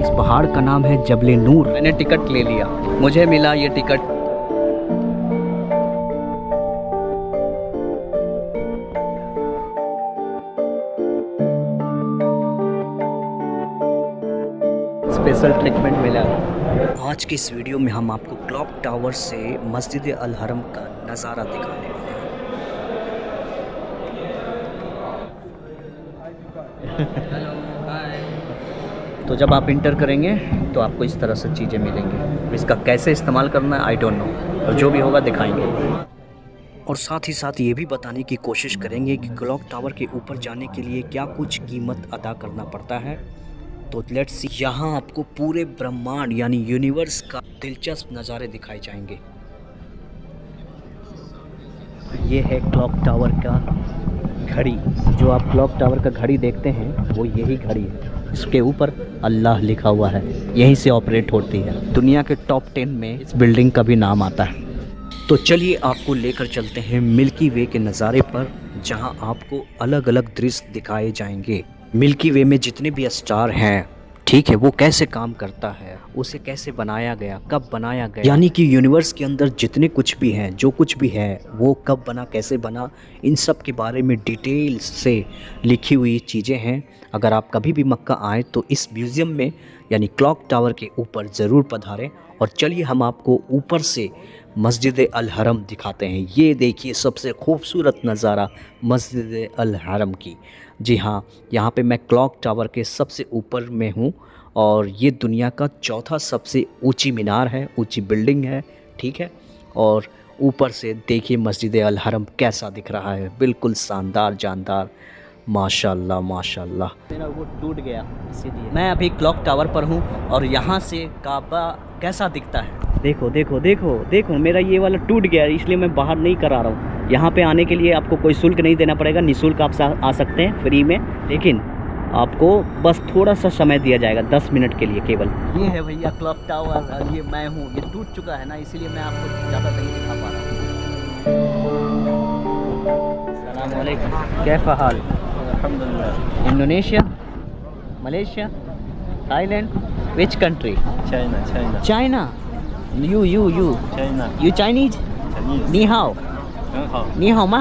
इस पहाड़ का नाम है जबले नूर। मैंने टिकट ले लिया, मुझे मिला ये टिकट। स्पेशल ट्रीटमेंट मिला। आज की इस वीडियो में हम आपको क्लॉक टावर से मस्जिद अल हरम का नज़ारा दिखाने वाले हैं। तो जब आप इंटर करेंगे तो आपको इस तरह से चीज़ें मिलेंगी। इसका कैसे इस्तेमाल करना है आई डोंट नो, और जो भी होगा दिखाएंगे। और साथ ही साथ ये भी बताने की कोशिश करेंगे कि क्लॉक टावर के ऊपर जाने के लिए क्या कुछ कीमत अदा करना पड़ता है। तो लेट्स सी, यहाँ आपको पूरे ब्रह्मांड यानी यूनिवर्स का दिलचस्प नज़ारे दिखाए जाएंगे। ये है क्लॉक टावर का घड़ी। जो आप क्लॉक टावर का घड़ी देखते हैं वो यही घड़ी है। इसके ऊपर अल्लाह लिखा हुआ है, यहीं से ऑपरेट होती है। दुनिया के टॉप 10 में इस बिल्डिंग का भी नाम आता है। तो चलिए आपको लेकर चलते हैं मिल्की वे के नज़ारे पर, जहाँ आपको अलग अलग दृश्य दिखाए जाएंगे। मिल्की वे में जितने भी स्टार हैं, ठीक है, वो कैसे काम करता है, उसे कैसे बनाया गया, कब बनाया गया, यानी कि यूनिवर्स के अंदर जितने कुछ भी हैं, जो कुछ भी है वो कब बना, कैसे बना, इन सब के बारे में डिटेल्स से लिखी हुई चीज़ें हैं। अगर आप कभी भी मक्का आएँ तो इस म्यूज़ियम में यानी क्लॉक टावर के ऊपर ज़रूर पधारें। और चलिए हम आपको ऊपर से मस्जिद अल हरम दिखाते हैं। ये देखिए सबसे खूबसूरत नज़ारा मस्जिद अल हरम की। जी हाँ, यहाँ पे मैं क्लॉक टावर के सबसे ऊपर में हूँ और ये दुनिया का चौथा सबसे ऊंची मीनार है, ऊंची बिल्डिंग है, ठीक है। और ऊपर से देखिए मस्जिद अल हरम कैसा दिख रहा है, बिल्कुल शानदार जानदार, माशाल्लाह माशाल्लाह। मेरा वो टूट गया इसीलिए। मैं अभी क्लॉक टावर पर हूँ और यहाँ से काबा कैसा दिखता है, देखो देखो देखो देखो। मेरा ये वाला टूट गया इसलिए मैं बाहर नहीं करा रहा हूँ। यहाँ पे आने के लिए आपको कोई शुल्क नहीं देना पड़ेगा, निःशुल्क आप आ सकते हैं फ्री में, लेकिन आपको बस थोड़ा सा समय दिया जाएगा, 10 मिनट के लिए केवल। ये है भैया क्लॉक टावर और ये मैं हूँ। ये टूट चुका है ना, इसीलिए मैं आपको ज़्यादा नहीं दिखा पा रहा हूँ। अस्सलाम वालेकुम, कैसा हाल? अल्हम्दुलिल्लाह। Indonesia, Malaysia, Thailand, which country? China, China. China. You China. You Chinese? Chinese. Ni hao. 很好。 Ni hao ma?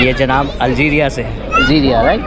ये जनाब अल्जीरिया से है। Algeria right?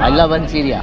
I love Algeria.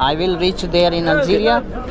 I will reach there in Algeria.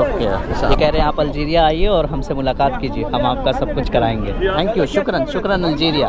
Okay, ये कह रहे हैं आप Algeria आइए और हमसे मुलाकात कीजिए, हम आपका सब कुछ कराएंगे। थैंक यू, शुक्रन Algeria.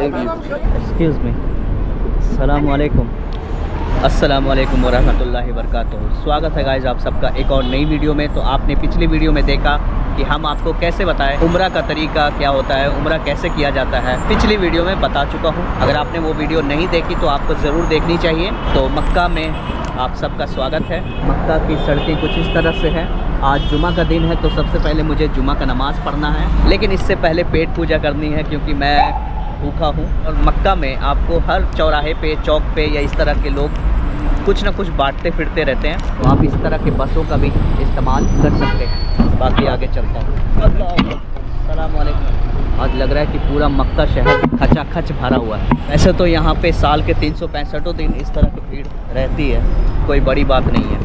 Thank you excuse me. अस्सलाम वालेकुम। अस्सलाम वालेकुम वरहमतुल्लाहि वबरकातुहू। स्वागत है गाइस आप सबका एक और नई वीडियो में। तो आपने पिछली वीडियो में देखा कि हम आपको कैसे बताएं उम्रा का तरीका क्या होता है, उम्रा कैसे किया जाता है, पिछली वीडियो में बता चुका हूँ। अगर आपने वो वीडियो नहीं देखी तो आपको ज़रूर देखनी चाहिए। तो मक्का में आप सबका स्वागत है। मक्का की सड़कें कुछ इस तरह से हैं। आज जुमा का दिन है तो सबसे पहले मुझे जुमा का नमाज़ पढ़ना है, लेकिन इससे पहले पेट पूजा करनी है क्योंकि मैं भूखा हूँ। और मक्का में आपको हर चौराहे पे, चौक पे या इस तरह के लोग कुछ ना कुछ बांटते फिरते रहते हैं, तो आप इस तरह के बसों का भी इस्तेमाल कर सकते हैं। बाकी आगे चलता हूँ। अस्सलाम वालेकुम। आज लग रहा है कि पूरा मक्का शहर खचाखच भरा हुआ है। वैसे तो यहाँ पे साल के 365 दिन इस तरह की भीड़ रहती है, कोई बड़ी बात नहीं है।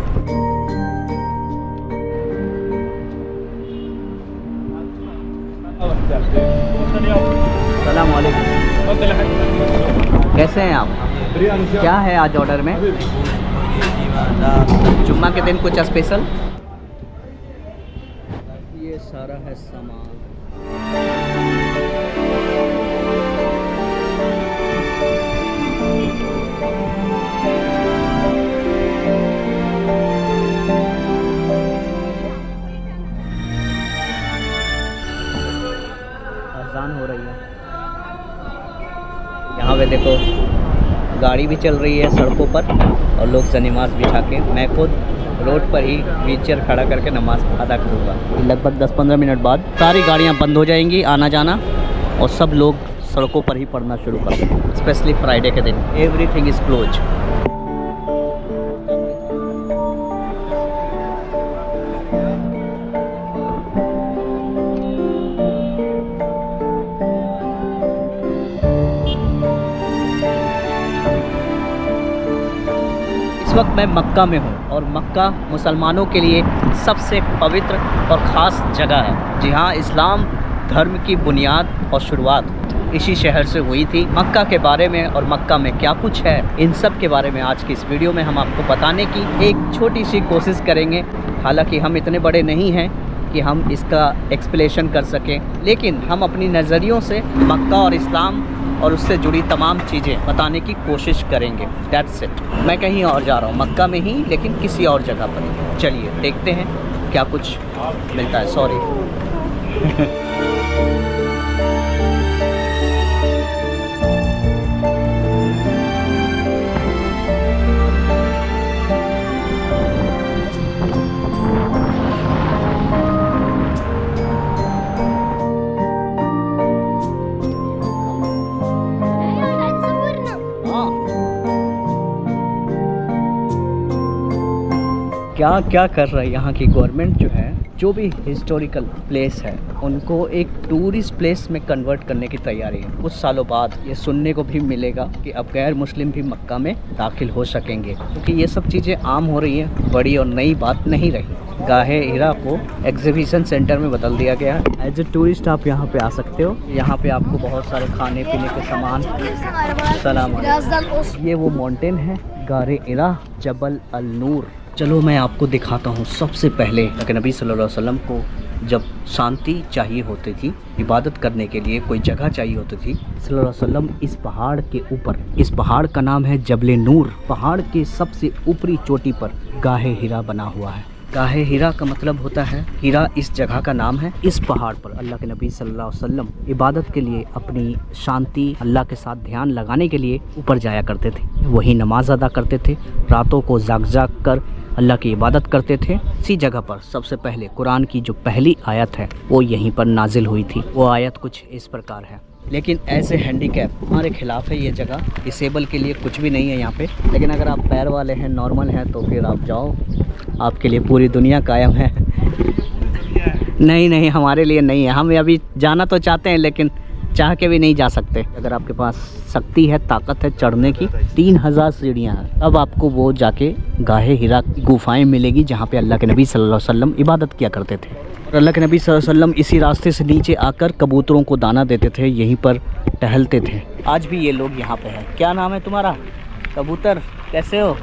अस्सलाम वालेकुम, कैसे हैं आप? क्या है आज ऑर्डर में? जुम्मा के दिन कुछ स्पेशल? ये सारा है सामान। अज़ान हो रही है। यहाँ पे देखो गाड़ी भी चल रही है सड़कों पर और लोग नमाज बिछा के, मैं खुद रोड पर ही व्हीलचेयर खड़ा करके नमाज अदा करूँगा। लगभग 10-15 मिनट बाद सारी गाड़ियाँ बंद हो जाएंगी आना जाना और सब लोग सड़कों पर ही पढ़ना शुरू कर दें, स्पेशली फ्राइडे के दिन। Everything is close. वक्त मैं मक्का में हूँ और मक्का मुसलमानों के लिए सबसे पवित्र और ख़ास जगह है। जी हाँ, इस्लाम धर्म की बुनियाद और शुरुआत इसी शहर से हुई थी। मक्का के बारे में और मक्का में क्या कुछ है, इन सब के बारे में आज की इस वीडियो में हम आपको बताने की एक छोटी सी कोशिश करेंगे। हालांकि हम इतने बड़े नहीं हैं कि हम इसका एक्सप्लेनेशन कर सकें, लेकिन हम अपनी नज़रियों से मक्का और इस्लाम और उससे जुड़ी तमाम चीज़ें बताने की कोशिश करेंगे। That's it. मैं कहीं और जा रहा हूँ, मक्का में ही, लेकिन किसी और जगह पर। चलिए देखते हैं क्या कुछ मिलता है। सॉरी। क्या क्या कर रहा है यहाँ की गवर्नमेंट, जो है जो भी हिस्टोरिकल प्लेस है उनको एक टूरिस्ट प्लेस में कन्वर्ट करने की तैयारी है। कुछ सालों बाद ये सुनने को भी मिलेगा कि अब गैर मुस्लिम भी मक्का में दाखिल हो सकेंगे, क्योंकि ये सब चीज़ें आम हो रही हैं, बड़ी और नई बात नहीं रही। गाहे हिरा को एग्जीबिशन सेंटर में बदल दिया गया है। एज ए टूरिस्ट आप यहाँ पे आ सकते हो। यहाँ पे आपको बहुत सारे खाने पीने के सामान। सलाम अलैकुम। ये वो माउंटेन है गारे हिरा, जबल अल नूर। चलो मैं आपको दिखाता हूँ। सबसे पहले नबी सल्लल्लाहु अलैहि वसल्लम को जब शांति चाहिए होती थी, इबादत करने के लिए कोई जगह चाहिए होती थी, सल्लल्लाहु अलैहि वसल्लम इस पहाड़ के ऊपर, इस पहाड़ का नाम है जबल नूर, पहाड़ के सबसे ऊपरी चोटी पर गाहे हिरा बना हुआ है। गाहे हिरा का मतलब होता है, हिरा इस जगह का नाम है। इस पहाड़ पर अल्लाह के नबी सल्लल्लाहु अलैहि वसल्लम इबादत के लिए, अपनी शांति, अल्लाह के साथ ध्यान लगाने के लिए ऊपर जाया करते थे। वही नमाज अदा करते थे, रातों को जाग जाग कर अल्लाह की इबादत करते थे। इसी जगह पर सबसे पहले कुरान की जो पहली आयत है वो यहीं पर नाजिल हुई थी। वो आयत कुछ इस प्रकार है, लेकिन ऐसे हैंडीकैप हमारे खिलाफ है ये जगह। डिसेबल के लिए कुछ भी नहीं है यहाँ पे, लेकिन अगर आप पैर वाले हैं, नॉर्मल हैं, तो फिर आप जाओ, आपके लिए पूरी दुनिया कायम है। नहीं, हमारे लिए नहीं है। हम अभी जाना तो चाहते हैं, लेकिन चाह के भी नहीं जा सकते। अगर आपके पास शक्ति है, ताकत है चढ़ने की, 3000 सीढ़ियाँ हैं, अब आपको वो जाके गाहे हिरा की गुफाएं मिलेगी, जहाँ पे अल्लाह के नबी सल्लल्लाहु अलैहि वसल्लम इबादत किया करते थे। और अल्लाह के नबी सल्लल्लाहु अलैहि वसल्लम इसी रास्ते से नीचे आकर कबूतरों को दाना देते थे, यहीं पर टहलते थे। आज भी ये लोग यहाँ पे हैं। क्या नाम है तुम्हारा? कबूतर, कैसे हो?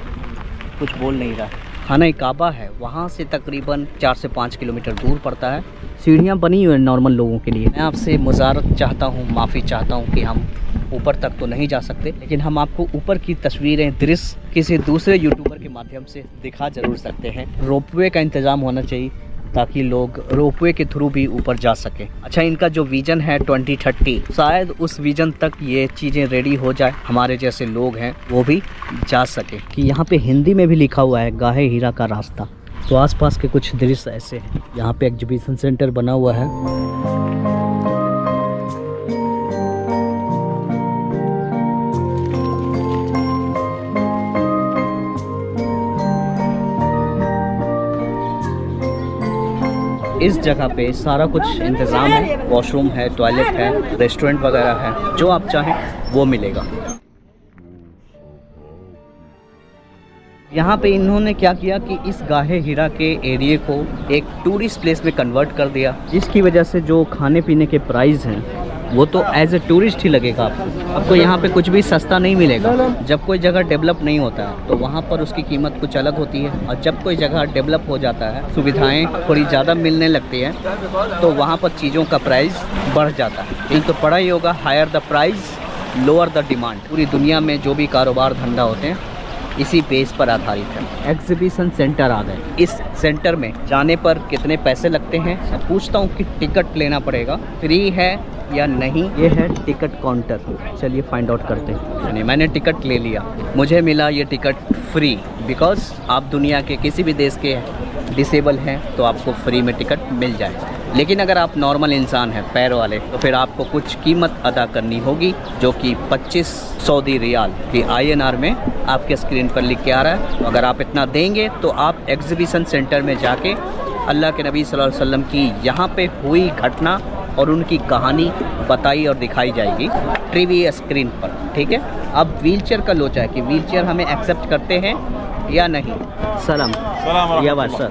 कुछ बोल नहीं रहा। खाना काबा है, वहाँ से तकरीबन 4 से 5 किलोमीटर दूर पड़ता है। सीढ़ियाँ बनी हुई हैं नॉर्मल लोगों के लिए। मैं आपसे मुज़ारत चाहता हूँ, माफ़ी चाहता हूँ कि हम ऊपर तक तो नहीं जा सकते, लेकिन हम आपको ऊपर की तस्वीरें, दृश्य किसी दूसरे यूट्यूबर के माध्यम से दिखा ज़रूर सकते हैं। रोपवे का इंतज़ाम होना चाहिए ताकि लोग रोपवे के थ्रू भी ऊपर जा सकें। अच्छा, इनका जो विज़न है 2030, शायद उस विज़न तक ये चीज़ें रेडी हो जाए, हमारे जैसे लोग हैं वो भी जा सके। कि यहाँ पे हिंदी में भी लिखा हुआ है गाहे हिरा का रास्ता। तो आसपास के कुछ दृश्य ऐसे हैं। यहाँ पे एग्जीबिशन सेंटर बना हुआ है। इस जगह पे सारा कुछ इंतज़ाम है, वॉशरूम है, टॉयलेट है, रेस्टोरेंट वगैरह है, जो आप चाहें वो मिलेगा। यहाँ पे इन्होंने क्या किया कि इस गाहे हिरा के एरिया को एक टूरिस्ट प्लेस में कन्वर्ट कर दिया, जिसकी वजह से जो खाने पीने के प्राइस हैं वो तो एज ए टूरिस्ट ही लगेगा आपको यहाँ पे कुछ भी सस्ता नहीं मिलेगा। जब कोई जगह डेवलप नहीं होता है तो वहाँ पर उसकी कीमत कुछ अलग होती है, और जब कोई जगह डेवलप हो जाता है, सुविधाएं थोड़ी ज़्यादा मिलने लगती हैं, तो वहाँ पर चीज़ों का प्राइस बढ़ जाता है। तो पड़ा ही होगा, higher the price lower the demand. पूरी दुनिया में जो भी कारोबार धंधा होते हैं इसी बेस पर आधारित है। एग्जीबिशन सेंटर आ गए। इस सेंटर में जाने पर कितने पैसे लगते हैं? मैं पूछता हूँ कि टिकट लेना पड़ेगा, फ्री है या नहीं? ये है टिकट काउंटर। चलिए फाइंड आउट करते हैं। मैंने टिकट ले लिया, मुझे मिला ये टिकट फ्री, बिकॉज आप दुनिया के किसी भी देश के डिसेबल हैं तो आपको फ्री में टिकट मिल जाए। लेकिन अगर आप नॉर्मल इंसान हैं, पैर वाले, तो फिर आपको कुछ कीमत अदा करनी होगी, जो कि 25 सऊदी रियाल की INR में आपके स्क्रीन पर लिख के आ रहा है। तो अगर आप इतना देंगे तो आप एग्जीबिशन सेंटर में जाके अल्लाह के नबी सल्लल्लाहु अलैहि वसल्लम की यहाँ पे हुई घटना और उनकी कहानी बताई और दिखाई जाएगी टीवी स्क्रीन पर। ठीक है, अब व्हीलचेयर का लोचा है कि व्हीलचेयर हमें एक्सेप्ट करते हैं या नहीं। सलाम या बात सर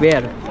वेयर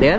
देयर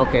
ओके।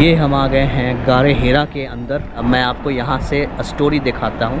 ये हम आ गए हैं गारे हीरा के अंदर। अब मैं आपको यहाँ से स्टोरी दिखाता हूँ।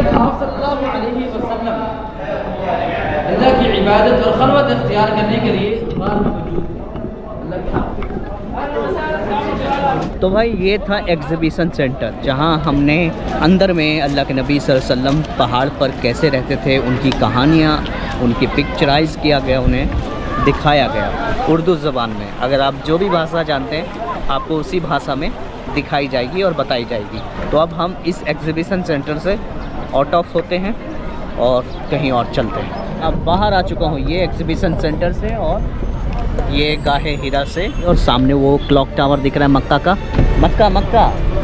आप सल्लल्लाहु अलैहि वसल्लम अल्लाह की इबादत और खलवत इख्तियार करने के लिए गार में मौजूद थे। तो भाई ये था एग्जीबिशन सेंटर, जहाँ हमने अंदर में अल्लाह के नबी सल्लल्लाहु अलैहि वसल्लम पहाड़ पर कैसे रहते थे, उनकी कहानियाँ, उनकी पिक्चराइज किया गया, उन्हें दिखाया गया उर्दू ज़बान में। अगर आप जो भी भाषा जानते हैं आपको उसी भाषा में दिखाई जाएगी और बताई जाएगी। तो अब हम इस एग्जीबिशन सेंटर से आउट ऑफ होते हैं और कहीं और चलते हैं। अब बाहर आ चुका हूँ ये एग्जीबिशन सेंटर से और ये गाहे हीरा से, और सामने वो क्लॉक टावर दिख रहा है मक्का का। मक्का मक्का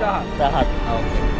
राहत।